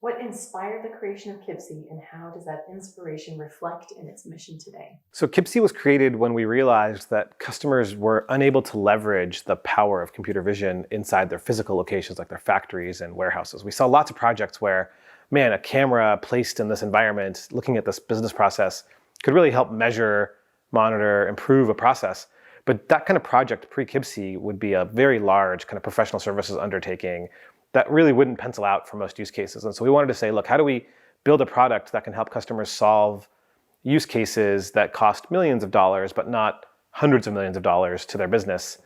What inspired the creation of Kibsi, and how does that inspiration reflect in its mission today? So Kibsi was created when we realized that customers were unable to leverage the power of computer vision inside their physical locations, like their factories and warehouses. We saw lots of projects where, man, a camera placed in this environment, looking at this business process, could really help measure, monitor, improve a process. But that kind of project pre-Kibsi would be a very large kind of professional services undertaking that really wouldn't pencil out for most use cases. And so we wanted to say, look, how do we build a product that can help customers solve use cases that cost millions of dollars, but not hundreds of millions of dollars to their business,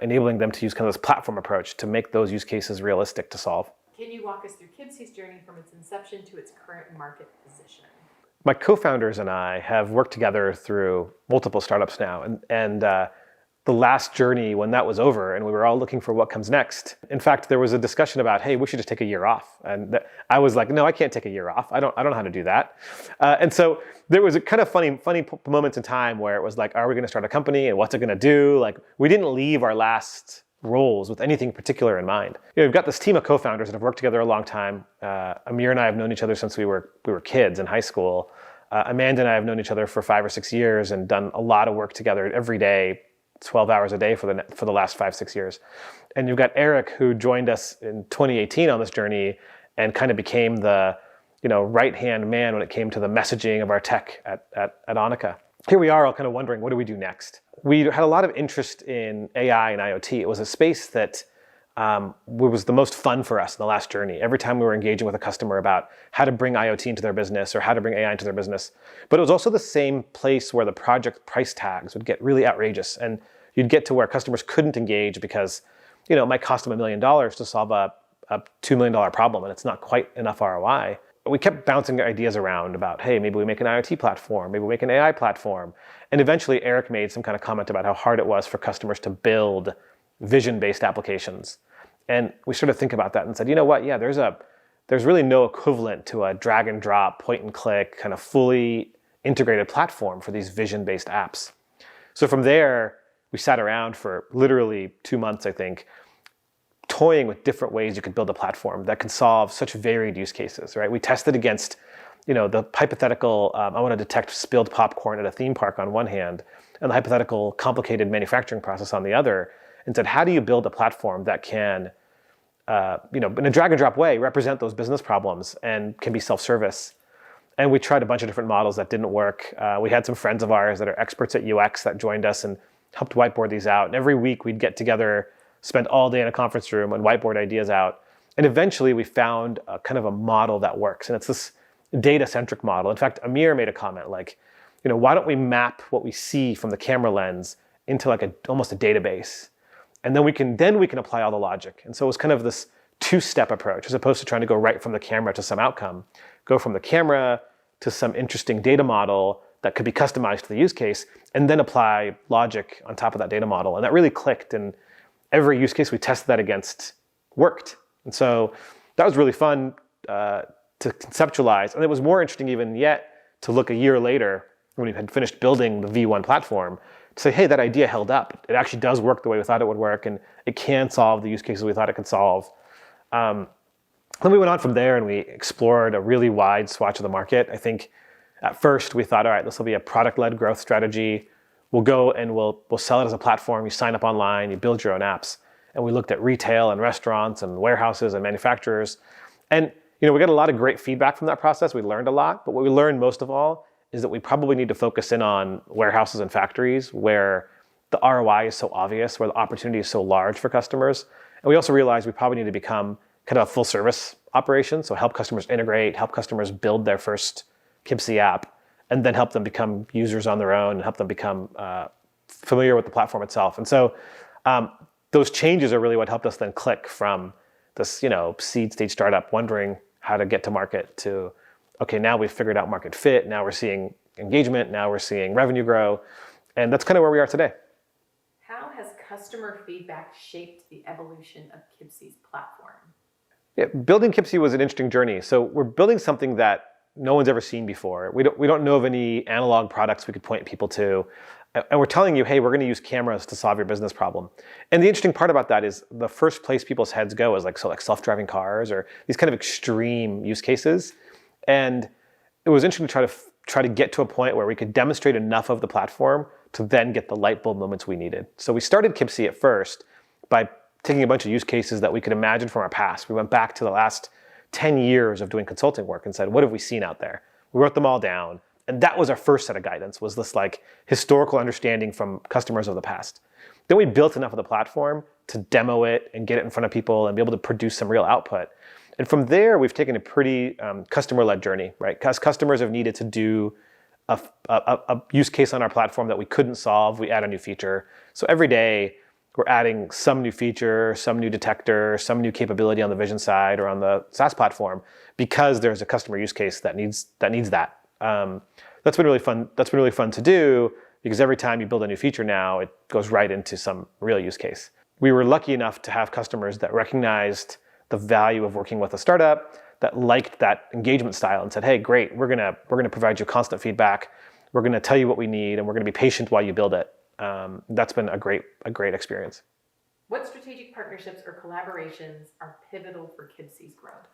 enabling them to use kind of this platform approach to make those use cases realistic to solve. Can you walk us through Kibsi's journey from its inception to its current market position? My co-founders and I have worked together through multiple startups now, and the last journey, when that was over and we were all looking for what comes next. In fact, there was a discussion about, hey, we should just take a year off. And I was like, no, I can't take a year off. I don't know how to do that. And so there was a kind of funny moments in time where it was like, are we going to start a company and what's it going to do? Like, we didn't leave our last roles with anything particular in mind. We've got this team of co-founders that have worked together a long time. Amir and I have known each other since we were kids in high school. Amanda and I have known each other for 5 or 6 years and done a lot of work together every day, 12 hours a day for the last 5-6 years. And you've got Eric, who joined us in 2018 on this journey and kind of became the right-hand man when it came to the messaging of our tech at Annika. Here we are all kind of wondering, what do we do next? We had a lot of interest in AI and IoT. It was a space that was the most fun for us in the last journey. Every time we were engaging with a customer about how to bring IoT into their business or how to bring AI into their business. But it was also the same place where the project price tags would get really outrageous. And you'd get to where customers couldn't engage because, it might cost them $1 million to solve a $2 million problem, and it's not quite enough ROI. But we kept bouncing ideas around about, hey, maybe we make an IoT platform, maybe we make an AI platform. And eventually Eric made some kind of comment about how hard it was for customers to build vision-based applications. And we sort of think about that and said, you know what? Yeah, there's really no equivalent to a drag and drop, point and click, kind of fully integrated platform for these vision-based apps. So from there, we sat around for literally 2 months, I think, toying with different ways you could build a platform that can solve such varied use cases, right? We tested against, the hypothetical, I want to detect spilled popcorn at a theme park on one hand, and the hypothetical complicated manufacturing process on the other, and said, how do you build a platform that can, in a drag and drop way, represent those business problems and can be self-service? And we tried a bunch of different models that didn't work. We had some friends of ours that are experts at UX that joined us and helped whiteboard these out. And every week we'd get together, spend all day in a conference room and whiteboard ideas out. And eventually we found a kind of a model that works. And it's this data-centric model. In fact, Amir made a comment like, why don't we map what we see from the camera lens into like almost a database? And then we can apply all the logic. And so it was kind of this 2-step approach, as opposed to trying to go right from the camera to some outcome. Go from the camera to some interesting data model that could be customized to the use case, and then apply logic on top of that data model. And that really clicked, and every use case we tested that against worked. And so that was really fun to conceptualize. And it was more interesting even yet to look a year later when we had finished building the V1 platform to say, hey, that idea held up. It actually does work the way we thought it would work, and it can solve the use cases we thought it could solve. Then we went on from there and we explored a really wide swatch of the market. I think at first we thought, all right, this will be a product-led growth strategy. We'll go and we'll sell it as a platform. You sign up online, you build your own apps. And we looked at retail and restaurants and warehouses and manufacturers. And we got a lot of great feedback from that process. We learned a lot, but what we learned most of all is that we probably need to focus in on warehouses and factories where the ROI is so obvious, where the opportunity is so large for customers. And we also realized we probably need to become kind of a full service operation. So help customers integrate, help customers build their first Kibsi app, and then help them become users on their own and help them become familiar with the platform itself. And so those changes are really what helped us then click from this, seed stage startup wondering how to get to market to, okay, now we've figured out market fit. Now we're seeing engagement. Now we're seeing revenue grow. And that's kind of where we are today. How has customer feedback shaped the evolution of Kibsi's platform? Yeah, building Kibsi was an interesting journey. So we're building something that no one's ever seen before. We don't know of any analog products we could point people to. And we're telling you, hey, we're going to use cameras to solve your business problem. And the interesting part about that is the first place people's heads go is like self-driving cars or these kind of extreme use cases. And it was interesting to try to get to a point where we could demonstrate enough of the platform to then get the light bulb moments we needed. So we started Kibsi at first by taking a bunch of use cases that we could imagine from our past. We went back to the last 10 years of doing consulting work and said, what have we seen out there? We wrote them all down. And that was our first set of guidance, was this like historical understanding from customers of the past. Then we built enough of the platform to demo it and get it in front of people and be able to produce some real output. And from there, we've taken a pretty customer-led journey, right? Because customers have needed to do a use case on our platform that we couldn't solve, we add a new feature. So every day, we're adding some new feature, some new detector, some new capability on the vision side or on the SaaS platform because there's a customer use case that needs that. That's been really fun. That's been really fun to do because every time you build a new feature now, it goes right into some real use case. We were lucky enough to have customers that recognized the value of working with a startup, that liked that engagement style and said, hey, great, we're gonna provide you constant feedback. We're gonna tell you what we need and we're gonna be patient while you build it. That's been a great experience. What strategic partnerships or collaborations are pivotal for Kibsi's growth?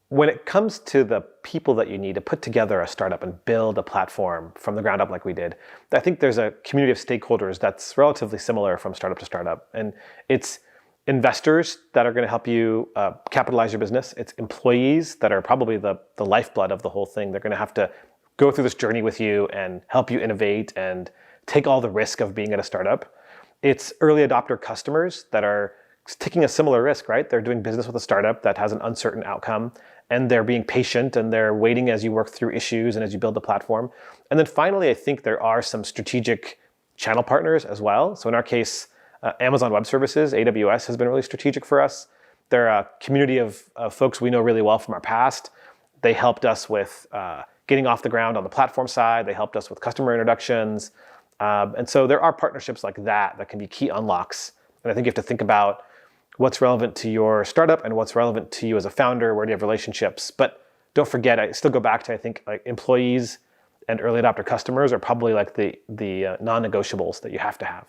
When it comes to the people that you need to put together a startup and build a platform from the ground up like we did, I think there's a community of stakeholders that's relatively similar from startup to startup. And it's investors that are going to help you capitalize your business. It's employees that are probably the lifeblood of the whole thing. They're going to have to go through this journey with you and help you innovate and take all the risk of being at a startup. It's early adopter customers that are taking a similar risk, right? They're doing business with a startup that has an uncertain outcome, and they're being patient and they're waiting as you work through issues and as you build the platform. And then finally, I think there are some strategic channel partners as well. So in our case, Amazon Web Services, AWS, has been really strategic for us. They're a community of folks we know really well from our past. They helped us with getting off the ground on the platform side. They helped us with customer introductions. And so there are partnerships like that can be key unlocks. And I think you have to think about what's relevant to your startup and what's relevant to you as a founder, where do you have relationships. But don't forget, I still go back to, I think, like employees and early adopter customers are probably like the non-negotiables that you have to have.